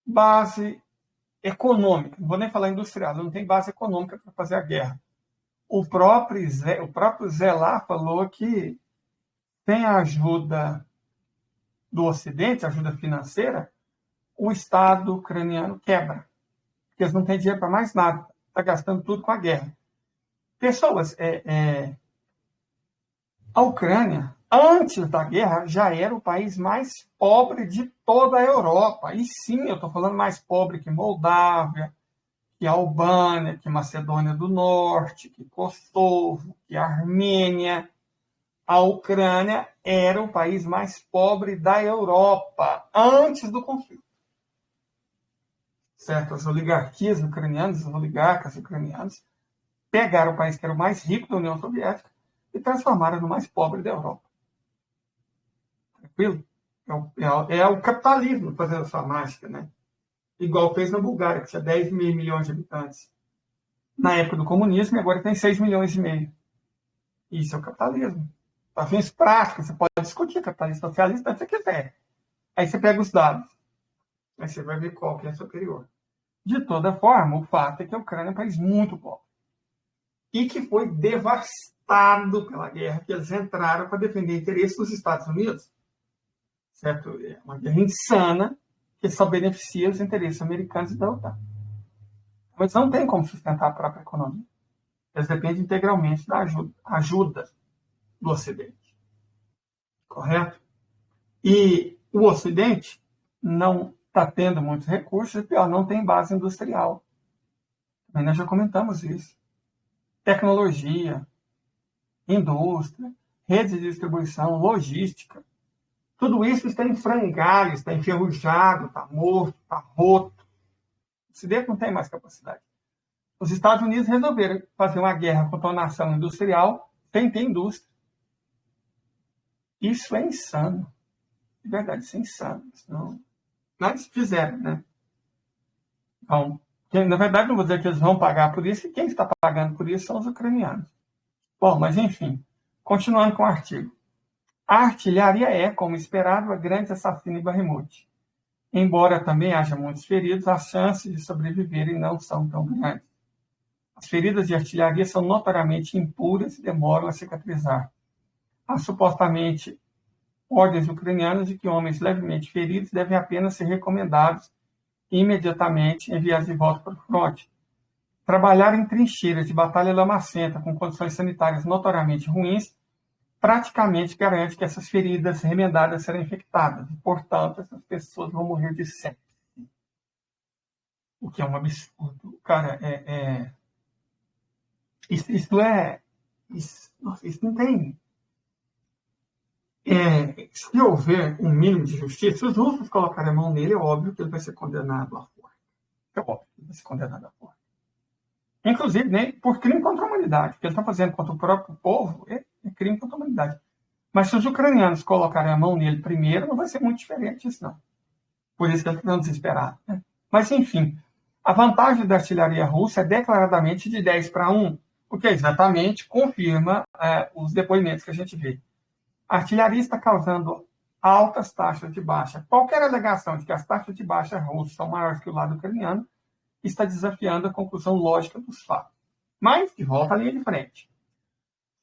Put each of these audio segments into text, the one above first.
base econômica, não vou nem falar industrial, não tem base econômica para fazer a guerra. O próprio Zé lá falou que sem a ajuda do Ocidente, ajuda financeira, o Estado ucraniano quebra, porque eles não têm dinheiro para mais nada, está gastando tudo com a guerra. Pessoas, a Ucrânia, antes da guerra, já era o país mais pobre de toda a Europa. E sim, eu estou falando mais pobre que Moldávia, que Albânia, que Macedônia do Norte, que Kosovo, que Armênia. A Ucrânia era o país mais pobre da Europa antes do conflito. Certo? As oligarquias ucranianas, os oligarcas ucranianos, pegaram o país que era o mais rico da União Soviética e transformaram no mais pobre da Europa. Tranquilo? É o capitalismo fazendo sua mágica, né? Igual fez na Bulgária, que tinha 10 milhões de habitantes na época do comunismo, e agora tem 6 milhões e meio. Isso é o capitalismo. Para fins práticos, você pode discutir capitalismo socialista se você quiser. Aí você pega os dados. Aí você vai ver qual que é superior. De toda forma, o fato é que a Ucrânia é um país muito pobre. E que foi devastado pela guerra, que eles entraram para defender interesses dos Estados Unidos. Certo? É uma guerra insana que só beneficia os interesses americanos e da OTAN. Mas não tem como sustentar a própria economia. Eles dependem integralmente da ajuda do Ocidente. Correto? E o Ocidente não está tendo muitos recursos, e pior, não tem base industrial. Também nós já comentamos isso. Tecnologia, indústria, redes de distribuição, logística. Tudo isso está em frangalhos, está enferrujado, está morto, está roto. O Ocidente não tem mais capacidade. Os Estados Unidos resolveram fazer uma guerra contra uma nação industrial sem ter indústria. Isso é insano. De verdade, isso é insano. Não... Mas fizeram, né? Então, na verdade, não vou dizer que eles vão pagar por isso, e quem está pagando por isso são os ucranianos. Bom, mas enfim, continuando com o artigo. A artilharia é, como esperado, a grande assassina em Bakhmut. Embora também haja muitos feridos, as chances de sobreviverem não são tão grandes. As feridas de artilharia são notoriamente impuras e demoram a cicatrizar. Há supostamente ordens ucranianas de que homens levemente feridos devem apenas ser recomendados imediatamente enviados de volta para o fronte. Trabalhar em trincheiras de batalha lamacenta com condições sanitárias notoriamente ruins praticamente garante que essas feridas remendadas serão infectadas. E, portanto, essas pessoas vão morrer de sepse. O que é um absurdo. Cara, Isso não tem... se houver um mínimo de justiça, se os russos colocarem a mão nele, é óbvio que ele vai ser condenado à forca. É óbvio que ele vai ser condenado à forca. Inclusive, né, por crime contra a humanidade. O que ele está fazendo contra o próprio povo é crime contra a humanidade. Mas se os ucranianos colocarem a mão nele primeiro, não vai ser muito diferente isso, não. Por isso que ele está tão desesperado. Né? Mas, enfim, a vantagem da artilharia russa é declaradamente de 10-1, o que exatamente confirma os depoimentos que a gente vê. A artilharia está causando altas taxas de baixa. Qualquer alegação de que as taxas de baixa russas são maiores que o lado ucraniano está desafiando a conclusão lógica dos fatos. Mas, de volta à linha de frente.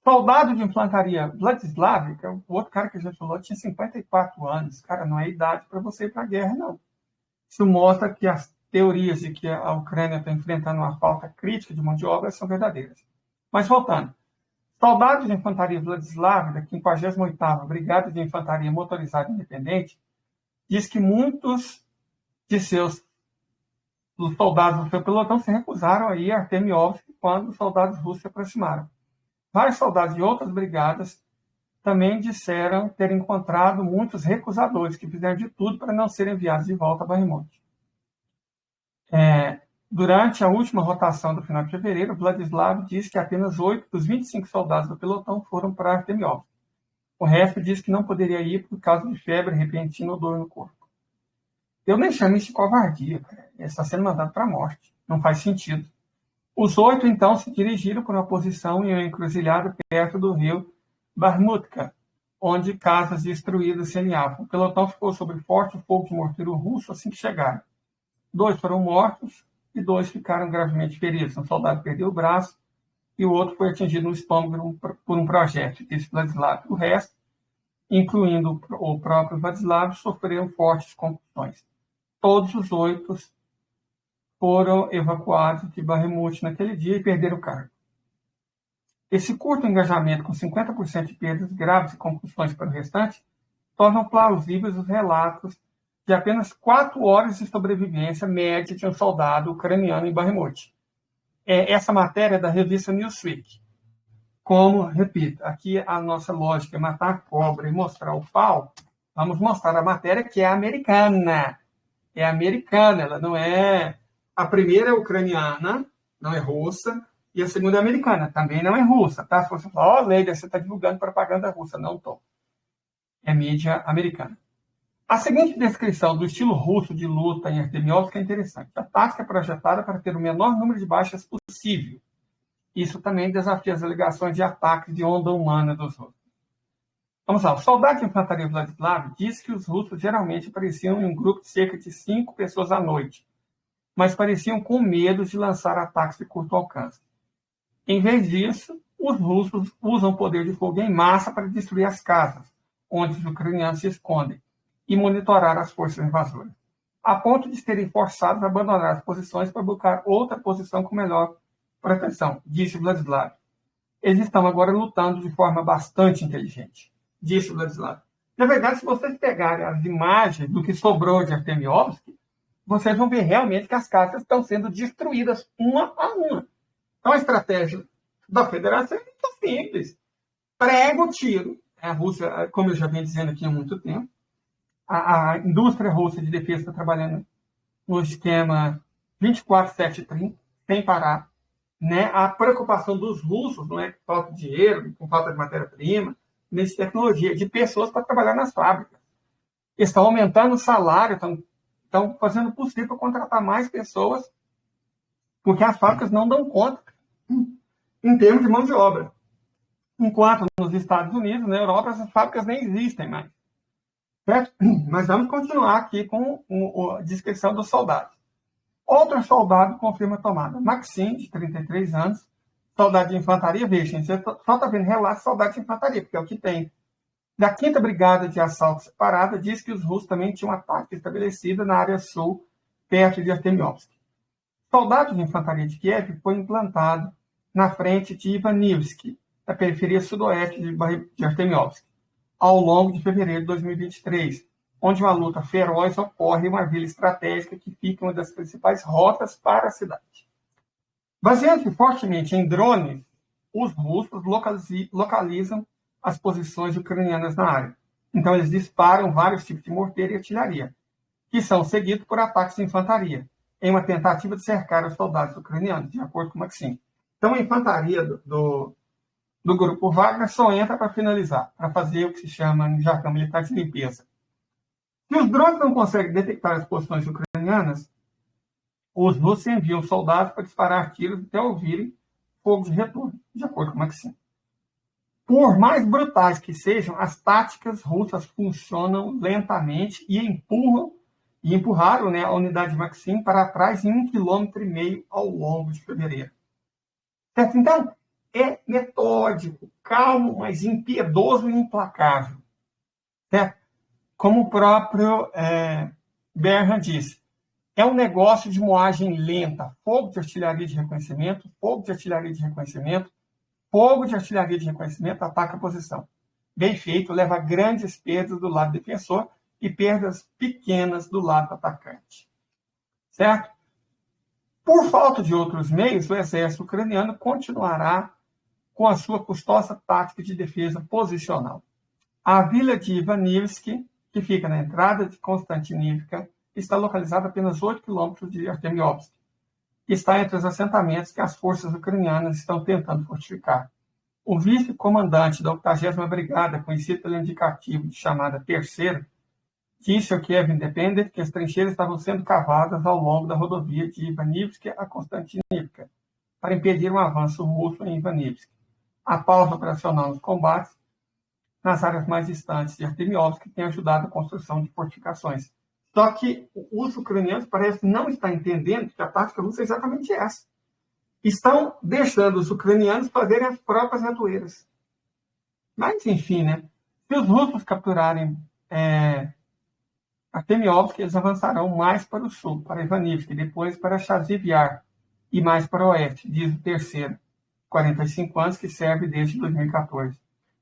Soldado de infantaria Vladislav, que é o outro cara que a gente falou, tinha 54 anos. Cara, não é idade para você ir para a guerra, não. Isso mostra que as teorias de que a Ucrânia está enfrentando uma falta crítica de mão de obra são verdadeiras. Mas, voltando. Soldado de infantaria Vladislav, da 58ª Brigada de Infantaria Motorizada Independente, diz que muitos de os soldados do seu pelotão se recusaram a ir a Artemiovsk quando os soldados russos se aproximaram. Vários soldados de outras brigadas também disseram ter encontrado muitos recusadores que fizeram de tudo para não serem enviados de volta a Bakhmut. Durante a última rotação do final de fevereiro, Vladislav disse que apenas 8 dos 25 soldados do pelotão foram para Artemiovsk. O resto disse que não poderia ir por causa de febre repentina ou dor no corpo. Eu nem chamo isso de covardia, cara. Ele está sendo mandado para a morte. Não faz sentido. Os 8, então, se dirigiram para uma posição em uma encruzilhada perto do rio Bakhmutka, onde casas destruídas se alinhavam. O pelotão ficou sob forte fogo de morteiro russo assim que chegaram. 2 foram mortos e 2 ficaram gravemente feridos. Um soldado perdeu o braço e o outro foi atingido no estômago por um projétil, disse Vladislav. O resto, incluindo o próprio Vladislav, sofreram fortes concussões. Todos os 8 foram evacuados de Bakhmut naquele dia e perderam o cargo. Esse curto engajamento com 50% de perdas graves e concussões para o restante tornam plausíveis os relatos de apenas 4 horas de sobrevivência média de um soldado ucraniano em Bakhmut. Essa matéria é da revista Newsweek. Como, repito, aqui a nossa lógica é matar a cobra e mostrar o pau, vamos mostrar a matéria que é americana. É americana, ela não é... A primeira é ucraniana, não é russa, e a segunda é americana, também não é russa, tá? Se você falar, Leida, você está divulgando propaganda russa. Não estou. É mídia americana. A seguinte descrição do estilo russo de luta em Artemióvsk é interessante. A tática é projetada para ter o menor número de baixas possível. Isso também desafia as alegações de ataque de onda humana dos russos. Vamos lá. O soldado de infantaria Vladislav diz que os russos geralmente apareciam em um grupo de cerca de 5 pessoas à noite, mas pareciam com medo de lançar ataques de curto alcance. Em vez disso, os russos usam o poder de fogo em massa para destruir as casas, onde os ucranianos se escondem, e monitorar as forças invasoras, a ponto de serem forçados a abandonar as posições para buscar outra posição com melhor proteção, disse Vladislav. Eles estão agora lutando de forma bastante inteligente, disse Vladislav. Na verdade, se vocês pegarem as imagens do que sobrou de Artemióvsk, vocês vão ver realmente que as casas estão sendo destruídas uma a uma. Então, a estratégia da federação é muito simples. Prega o tiro. A Rússia, como eu já venho dizendo aqui há muito tempo, a indústria russa de defesa está trabalhando no esquema 24/7/30, sem parar. Né? A preocupação dos russos não é com falta de dinheiro, com falta de matéria-prima, nem de tecnologia, de pessoas para trabalhar nas fábricas. Estão aumentando o salário, estão fazendo o possível para contratar mais pessoas, porque as fábricas não dão conta em termos de mão de obra. Enquanto nos Estados Unidos, na Europa, essas fábricas nem existem mais. Certo? Mas vamos continuar aqui com a descrição dos soldados. Outro soldado confirma a tomada. Maxim, de 33 anos, soldado de infantaria. Veja, gente, você só está vendo relato de soldado de infantaria, porque é o que tem. Da 5ª Brigada de Assalto Separada, diz que os russos também tinham uma tática estabelecida na área sul, perto de Artemióvsk. Soldado de infantaria de Kiev foi implantado na frente de Ivanivsk, na periferia sudoeste de Artemióvsk, ao longo de fevereiro de 2023, onde uma luta feroz ocorre em uma vila estratégica que fica uma das principais rotas para a cidade. Baseando-se fortemente em drones, os russos localizam as posições ucranianas na área. Então, eles disparam vários tipos de morteiro e artilharia, que são seguidos por ataques de infantaria, em uma tentativa de cercar os soldados ucranianos, de acordo com Maxim. Então, a infantaria do grupo Wagner só entra para finalizar, para fazer o que se chama, no jargão militar, de limpeza. Se os drones não conseguem detectar as posições ucranianas, os russos enviam soldados para disparar tiros até ouvirem fogo de retorno, de acordo com Maxim. Por mais brutais que sejam, as táticas russas funcionam lentamente e empurraram, né, a unidade de Maxim para trás em 1,5 km ao longo de fevereiro. Certo? Então, é metódico, calmo, mas impiedoso e implacável. Certo? Como o próprio Bernhard disse, é um negócio de moagem lenta, fogo de artilharia de reconhecimento, fogo de artilharia de reconhecimento, fogo de artilharia de reconhecimento, ataca a posição. Bem feito, leva a grandes perdas do lado defensor e perdas pequenas do lado atacante. Certo? Por falta de outros meios, o exército ucraniano continuará com a sua custosa tática de defesa posicional. A vila de Ivanivsk, que fica na entrada de Konstantinivka, está localizada a apenas 8 quilômetros de Artemióvsk. Está entre os assentamentos que as forças ucranianas estão tentando fortificar. O vice-comandante da 80ª Brigada, conhecido pelo indicativo de chamada Terceira, disse ao Kiev Independent que as trincheiras estavam sendo cavadas ao longo da rodovia de Ivanivsk a Konstantinivka, para impedir um avanço russo em Ivanivsk. A pausa operacional nos combates nas áreas mais distantes de Artemióvsk tem ajudado a construção de fortificações, Só que os ucranianos parecem não estar entendendo que a tática russa é exatamente essa. Estão deixando os ucranianos fazerem as próprias ratoeiras. Mas, enfim, né? Se os russos capturarem Artemióvsk, eles avançarão mais para o sul, para Ivanivsk, depois para Chasiv Yar, e mais para o oeste, diz o terceiro, 45 anos, que serve desde 2014.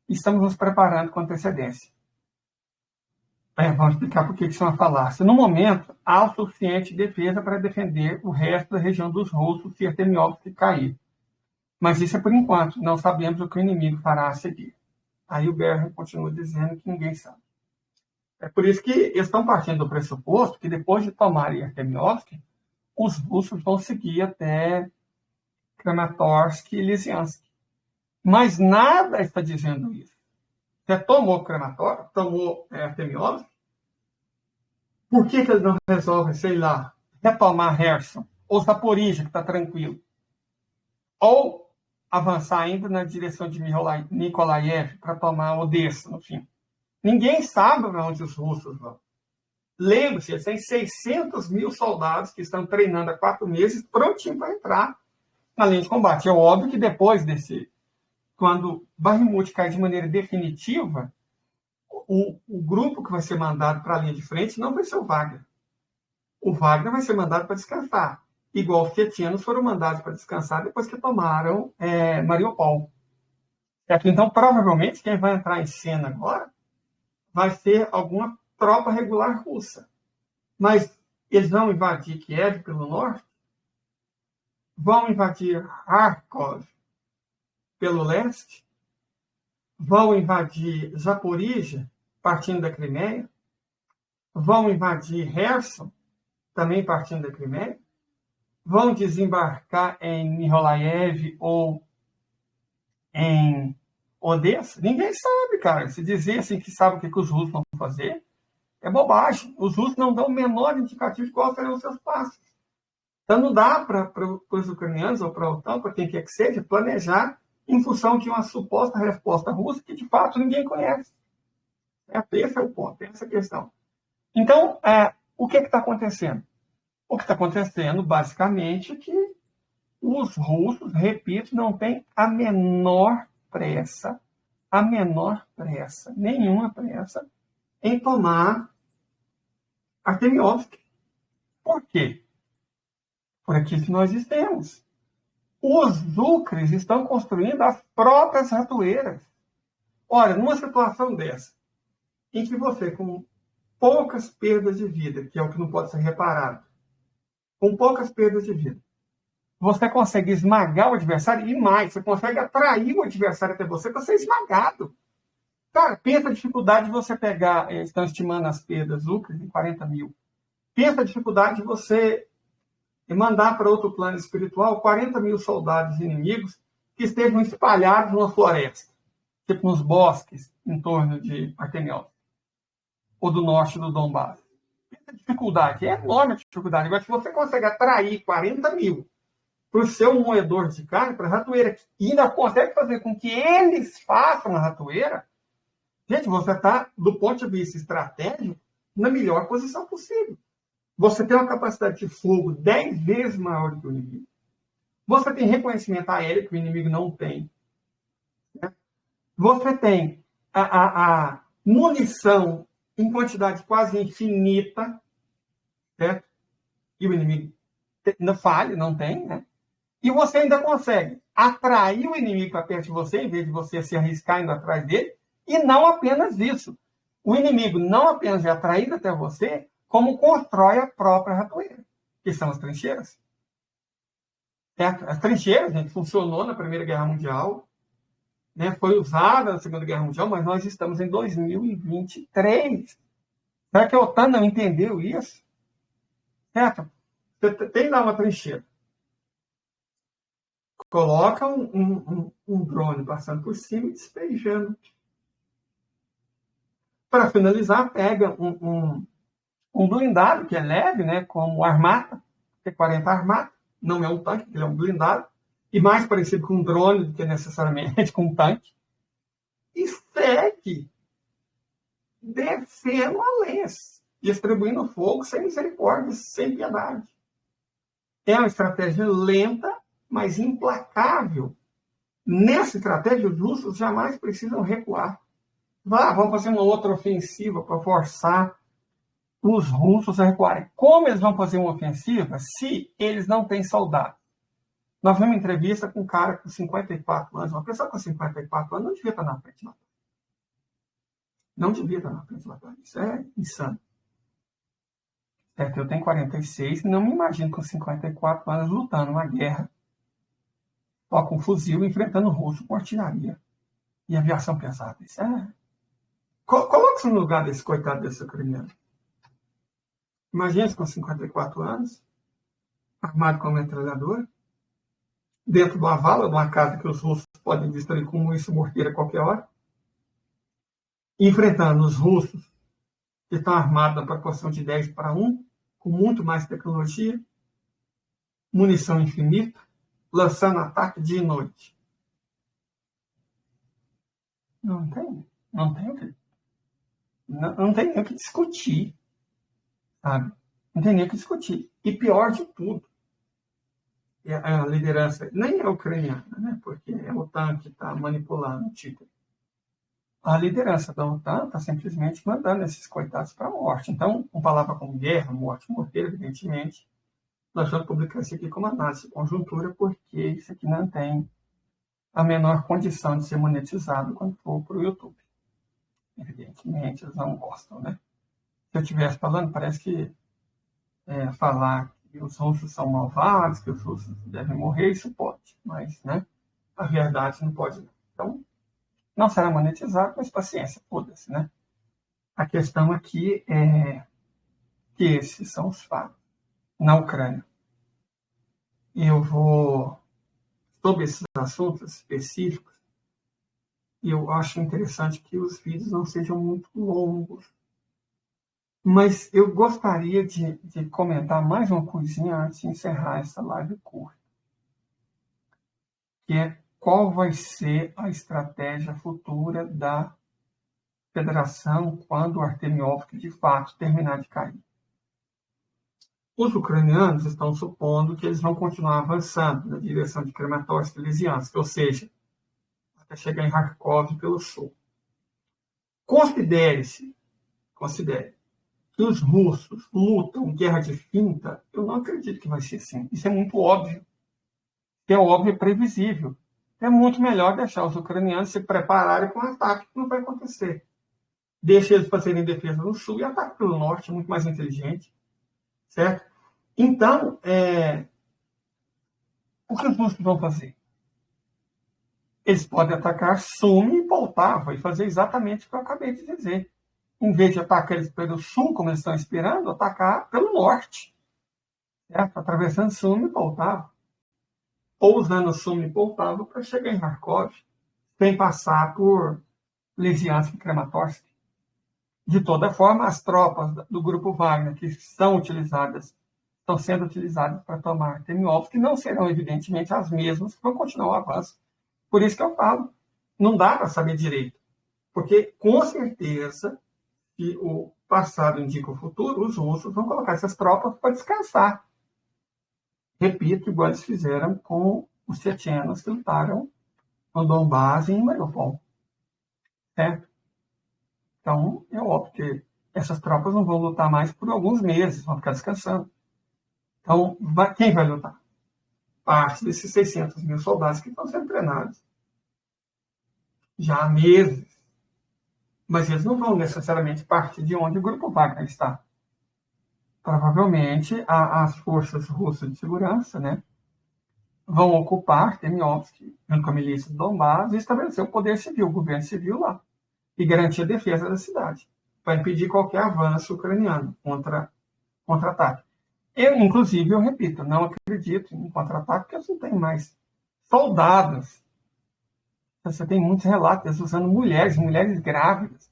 Estamos nos preparando com antecedência. Vamos explicar por que isso é uma falácia. No momento, há o suficiente defesa para defender o resto da região dos russos se Artemióvsk cair. Mas isso é por enquanto, não sabemos o que o inimigo fará a seguir. Aí o Berger continua dizendo que ninguém sabe. É por isso que eles estão partindo do pressuposto que depois de tomarem Artemióvsk, os russos vão seguir até Kramatorsk e Lysyansk. Mas nada está dizendo isso. Você tomou Kramatorsk, tomou Artemióvsk, por que eles não resolvem, sei lá, retomar Kherson, ou Zaporizhia, que está tranquilo? Ou avançar ainda na direção de Nikolaev para tomar Odessa, no fim. Ninguém sabe para onde os russos vão. Lembre-se, eles têm 600 mil soldados que estão treinando há 4 meses, prontinho para entrar na linha de combate. É óbvio que depois quando Bakhmut cai de maneira definitiva, o grupo que vai ser mandado para a linha de frente não vai ser o Wagner. O Wagner vai ser mandado para descansar, igual os tchetchenos foram mandados para descansar depois que tomaram Mariupol. Então, provavelmente, quem vai entrar em cena agora vai ser alguma tropa regular russa. Mas eles vão invadir Kiev pelo norte, vão invadir Kharkov pelo leste, vão invadir Zaporizhia, partindo da Crimeia, vão invadir Kherson, também partindo da Crimeia, vão desembarcar em Mykolaiv ou em Odessa. Ninguém sabe, cara. Se dizer assim que sabe o que os russos vão fazer, é bobagem. Os russos não dão o menor indicativo de quais serão os seus passos. Então não dá para os ucranianos ou para a OTAN, para quem quer que seja, planejar em função de uma suposta resposta russa que, de fato, ninguém conhece. Esse é o ponto, essa é a questão. Então, o que está acontecendo? O que está acontecendo, basicamente, é que os russos, repito, não têm a menor pressa, nenhuma pressa, em tomar Artemióvsk. Por quê? Por aquilo que nós dissemos. Os ucres estão construindo as próprias ratoeiras. Ora, numa situação dessa, em que você, com poucas perdas de vida, que é o que não pode ser reparado, com poucas perdas de vida, você consegue esmagar o adversário e mais, você consegue atrair o adversário até você para ser esmagado. Cara, pensa a dificuldade de você pegar, estão estimando as perdas ucres em 40 mil. Pensa a dificuldade de você mandar para outro plano espiritual 40 mil soldados inimigos que estejam espalhados numa floresta, tipo nos bosques em torno de Artemióvsk, ou do norte do Donbass. Essa dificuldade é enorme, a dificuldade. Agora, se você consegue atrair 40 mil para o seu moedor de carne, para a ratoeira, e ainda consegue fazer com que eles façam a ratoeira, gente, você está, do ponto de vista estratégico, na melhor posição possível. Você tem uma capacidade de fogo 10 vezes maior do que o inimigo. Você tem reconhecimento aéreo que o inimigo não tem. Né? Você tem a munição em quantidade quase infinita, certo? E o inimigo não falha, não tem, né? E você ainda consegue atrair o inimigo para perto de você, em vez de você se arriscar indo atrás dele, e não apenas isso. O inimigo não apenas é atraído até você, como constrói a própria ratoeira, que são as trincheiras. Certo? As trincheiras, gente, funcionou na Primeira Guerra Mundial, né? Foi usada na Segunda Guerra Mundial, mas nós estamos em 2023. Será que a OTAN não entendeu isso? Certo? Você tem lá uma trincheira. Coloca um drone passando por cima e despejando. Para finalizar, pega um blindado, que é leve, né, como Armata, T-40 Armata, não é um tanque, ele é um blindado, e mais parecido com um drone do que necessariamente com um tanque, e segue descendo a lenha. distribuindo fogo sem misericórdia, sem piedade. É uma estratégia lenta, mas implacável. Nessa estratégia, os russos jamais precisam recuar. Vamos fazer uma outra ofensiva para forçar os russos a recuarem. Como eles vão fazer uma ofensiva se eles não têm soldados? Nós vimos uma entrevista com um cara com 54 anos. Uma pessoa com 54 anos não devia estar na frente de batalha. Não devia estar na frente de batalha. Isso é insano. Eu tenho 46 e não me imagino com 54 anos lutando uma guerra só com fuzil, enfrentando o russo com artilharia e aviação pesada. Isso é... Coloque-se no lugar desse coitado desse ucraniano. Imagine-se com 54 anos, armado com metralhadora, dentro de uma vala, de uma casa que os russos podem destruir com isso morteiro a qualquer hora, enfrentando os russos que estão armados na proporção de 10-1, com muito mais tecnologia, munição infinita, lançando ataque dia e noite. Não tem nem o que discutir, sabe? Não tem nem o que discutir. E pior de tudo, a liderança nem é ucraniana, né? Porque é a OTAN que está manipulando o título. A liderança da OTAN está simplesmente mandando esses coitados para a morte. Então, com palavra como guerra, morte, morrer, evidentemente, nós vamos publicar isso aqui como análise de conjuntura, porque isso aqui não tem a menor condição de ser monetizado quando for para o YouTube. Evidentemente, eles não gostam, né? Se eu estivesse falando, parece que falar que os russos são malvados, que os russos devem morrer, isso pode, mas, né, a verdade não pode. Então, não será monetizado, mas paciência, foda-se, né? A questão aqui é que esses são os fatos na Ucrânia. E eu vou, sobre esses assuntos específicos, eu acho interessante que os vídeos não sejam muito longos. Mas eu gostaria de comentar mais uma coisinha antes de encerrar essa live curta. Que é qual vai ser a estratégia futura da federação quando o Artemiovsk de fato terminar de cair. Os ucranianos estão supondo que eles vão continuar avançando na direção de Kramatorsk e Lysyansk, ou seja, até chegar em Kharkov pelo sul. Considere que os russos lutam guerra de finta, eu não acredito que vai ser assim. Isso é muito óbvio. É óbvio e previsível. É muito melhor deixar os ucranianos se prepararem para um ataque que não vai acontecer. Deixa eles fazerem defesa no sul e ataque pelo norte, muito mais inteligente. Certo? Então, o que os russos vão fazer? Eles podem atacar Sumi e Poltava e fazer exatamente o que eu acabei de dizer. Em vez de atacar eles pelo sul, como eles estão esperando, atacar pelo norte. Certo? Atravessando Sumi e Poltava. Ou usando Sumi e Poltava para chegar em Kharkov, sem passar por Lysyansk e Kramatorsk. De toda forma, as tropas do grupo Wagner que estão sendo utilizadas para tomar Artemiovsk, que não serão, evidentemente, as mesmas que vão continuar o avanço. Por isso que eu falo, não dá para saber direito. Porque, com certeza, se o passado indica o futuro, os russos vão colocar essas tropas para descansar. Repito, igual eles fizeram com os chechenos que lutaram no Donbás e em Mariupol. Certo? Então, é óbvio que essas tropas não vão lutar mais por alguns meses, vão ficar descansando. Então, quem vai lutar? Parte desses 600 mil soldados que estão sendo treinados já há meses. Mas eles não vão necessariamente partir de onde o Grupo Wagner está. Provavelmente, as forças russas de segurança, né, vão ocupar Artemiovsk, junto com a milícia do Donbás, e estabelecer o poder civil, o governo civil lá, e garantir a defesa da cidade, para impedir qualquer avanço ucraniano contra-ataque. Inclusive, eu repito, não acredito em contra-ataque, porque eles não têm mais soldados. Você tem muitos relatos usando mulheres grávidas.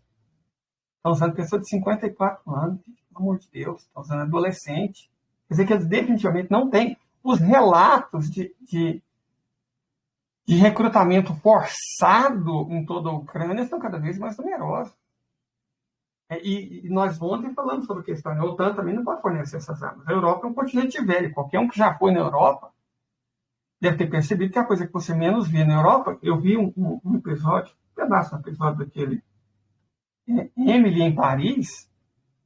Estão usando pessoas de 54 anos, pelo amor de Deus, estão usando adolescente. Quer dizer que eles definitivamente não têm. Os relatos de recrutamento forçado em toda a Ucrânia estão cada vez mais numerosos. E nós ontem falamos sobre a questão. A OTAN também não pode fornecer essas armas. A Europa é um continente velho. Qualquer um que já foi na Europa deve ter percebido que a coisa que você menos vê na Europa, eu vi um episódio, um pedaço do episódio daquele Emily em Paris,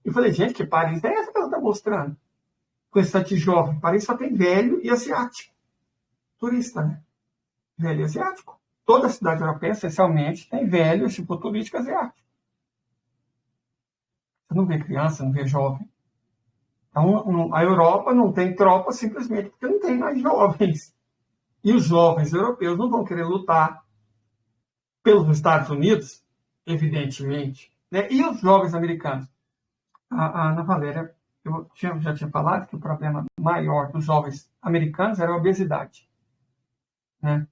e eu falei, gente, que Paris é essa que ela está mostrando? Com esse tanto de jovem. Paris só tem velho e asiático. Turista, né? Velho e asiático. Toda a cidade europeia, essencialmente, tem velho, tipo turístico asiático. Você não vê criança, não vê jovem. Então, a Europa não tem tropa simplesmente porque não tem mais jovens. E os jovens europeus não vão querer lutar pelos Estados Unidos, evidentemente. Né? E os jovens americanos? A Ana Valéria, eu já tinha falado que o problema maior dos jovens americanos era a obesidade. Né?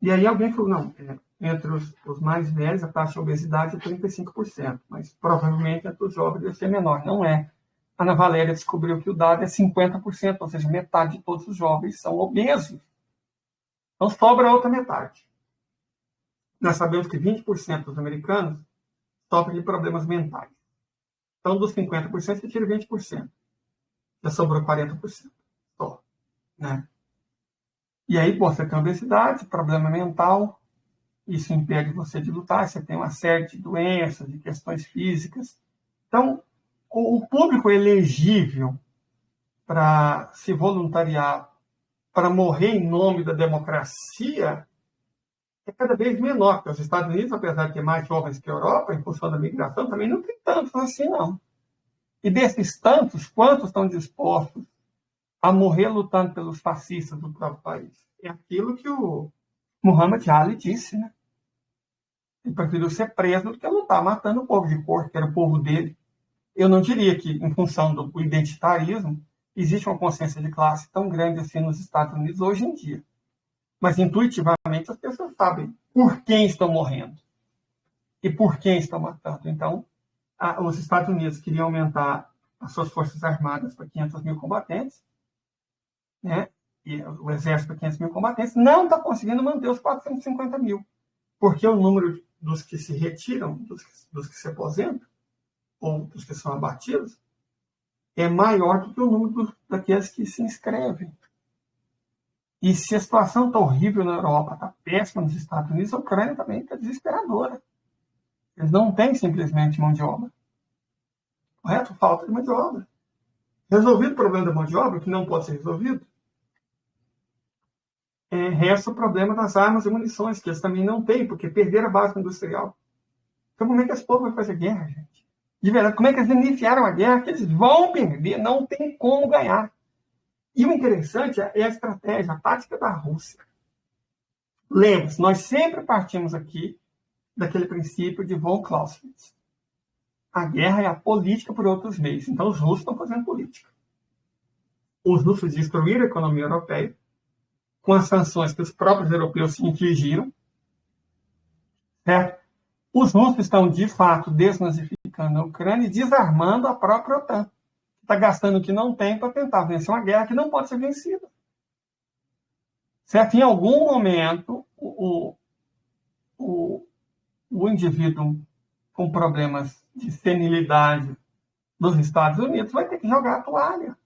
E aí alguém falou, não, entre os mais velhos a taxa de obesidade é 35%, mas provavelmente entre os jovens deve ser menor. Não é. A Ana Valéria descobriu que o dado é 50%, ou seja, metade de todos os jovens são obesos. Então sobra a outra metade. Nós sabemos que 20% dos americanos sofrem de problemas mentais. Então, dos 50%, você tira 20%. Já sobrou 40%. Só. Né? E aí, você tem obesidade, problema mental, isso impede você de lutar, você tem uma série de doenças, de questões físicas. Então, o público elegível para se voluntariar, para morrer em nome da democracia, é cada vez menor, porque os Estados Unidos, apesar de ter mais jovens que a Europa, em função da migração, também não tem tantos assim, não. E desses tantos, quantos estão dispostos a morrer lutando pelos fascistas do próprio país? É aquilo que o Muhammad Ali disse, né? Ele preferiu ser preso do que lutar matando o povo de cor, que era o povo dele. Eu não diria que, em função do identitarismo, existe uma consciência de classe tão grande assim nos Estados Unidos hoje em dia. Mas, intuitivamente, as pessoas sabem por quem estão morrendo e por quem estão matando. Então, os Estados Unidos queriam aumentar as suas forças armadas para 500 mil combatentes, né? E o exército para 500 mil combatentes, não está conseguindo manter os 450 mil, porque o número dos que se retiram, dos que se aposentam, ou dos que são abatidos, é maior do que o número daqueles que se inscrevem. E se a situação está horrível na Europa, está péssima nos Estados Unidos, a Ucrânia também está desesperadora. Eles não têm simplesmente mão de obra. Correto? Falta de mão de obra. Resolvido o problema da mão de obra, que não pode ser resolvido, resta o problema das armas e munições, que eles também não têm, porque perderam a base industrial. Então, como é que esse povo vai fazer guerra, gente? De verdade, como é que eles iniciaram a guerra que eles vão perder? Não tem como ganhar. E o interessante é a estratégia, a tática da Rússia. Lembre-se, nós sempre partimos aqui daquele princípio de von Clausewitz. A guerra é a política por outros meios. Então, os russos estão fazendo política. Os russos destruíram a economia europeia com as sanções que os próprios europeus se infligiram. Certo? Os russos estão, de fato, desnazificando a Ucrânia e desarmando a própria OTAN. Está gastando o que não tem para tentar vencer uma guerra que não pode ser vencida. Certo? Em algum momento, o indivíduo com problemas de senilidade nos Estados Unidos vai ter que jogar a toalha.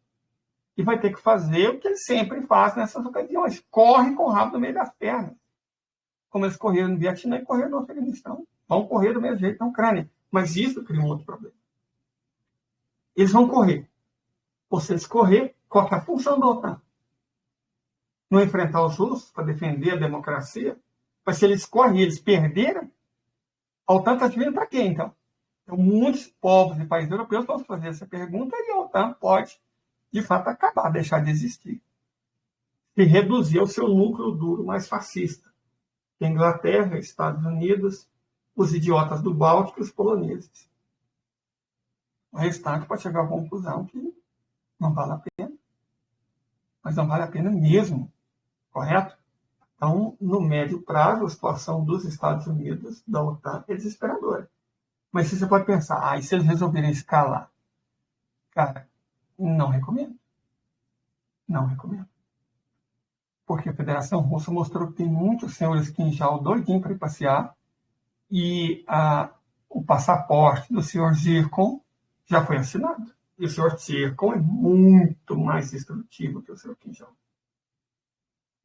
E vai ter que fazer o que ele sempre faz nessas ocasiões. Corre com o rabo no meio das pernas. Como eles correram no Vietnã e correram no Afeganistão. Vão correr do mesmo jeito na Ucrânia. Mas isso cria um outro problema. Eles vão correr. Ou se eles correr, qual que é a função da OTAN? Não enfrentar os russos para defender a democracia? Mas se eles correm e eles perderam, a OTAN está vindo para quê, então? Então, muitos povos e países europeus vão fazer essa pergunta e a OTAN pode, de fato, acabar, deixar de existir. E reduzir o seu núcleo duro mais fascista. A Inglaterra, Estados Unidos, os idiotas do Báltico e os poloneses. O restante pode chegar à conclusão que não vale a pena. Mas não vale a pena mesmo. Correto? Então, no médio prazo, a situação dos Estados Unidos, da OTAN, é desesperadora. Mas você pode pensar, e se eles resolverem escalar? Cara, não recomendo. Não recomendo. Porque a Federação Russa mostrou que tem muitos senhores quinjal doidinho para ir passear e o passaporte do senhor Zircon já foi assinado. E o senhor Zircon é muito mais destrutivo que o senhor Kim Jong.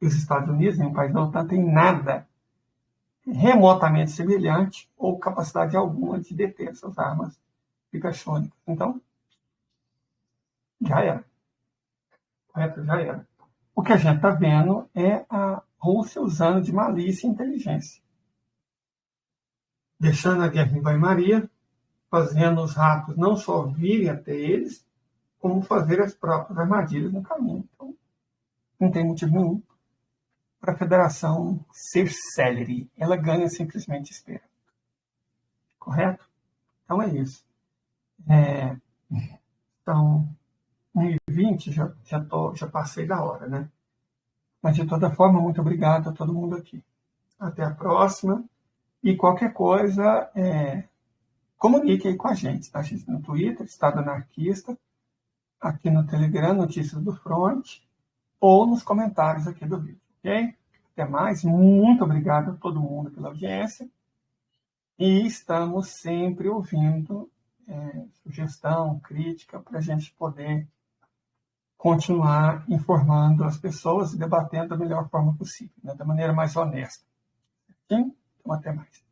E os Estados Unidos, em um país da OTAN, tem nada remotamente semelhante ou capacidade alguma de deter essas armas hipersônicas. Então, já era. Correto? Já era. O que a gente está vendo é a Rússia usando de malícia e inteligência. Deixando a guerra em banho-maria, fazendo os ratos não só virem até eles, como fazer as próprias armadilhas no caminho. Então, não tem motivo nenhum para a federação ser célere. Ela ganha simplesmente espera. Correto? Então é isso. Então, 2020 já passei da hora, né? Mas, de toda forma, muito obrigado a todo mundo aqui. Até a próxima. E qualquer coisa, comunique aí com a gente. Tá? A gente no Twitter, Estado Anarquista, aqui no Telegram, Notícias do Front, ou nos comentários aqui do vídeo. Ok? Até mais. Muito obrigado a todo mundo pela audiência. E estamos sempre ouvindo sugestão, crítica, para a gente poder continuar informando as pessoas e debatendo da melhor forma possível, né? Da maneira mais honesta. Ok? Então, até mais.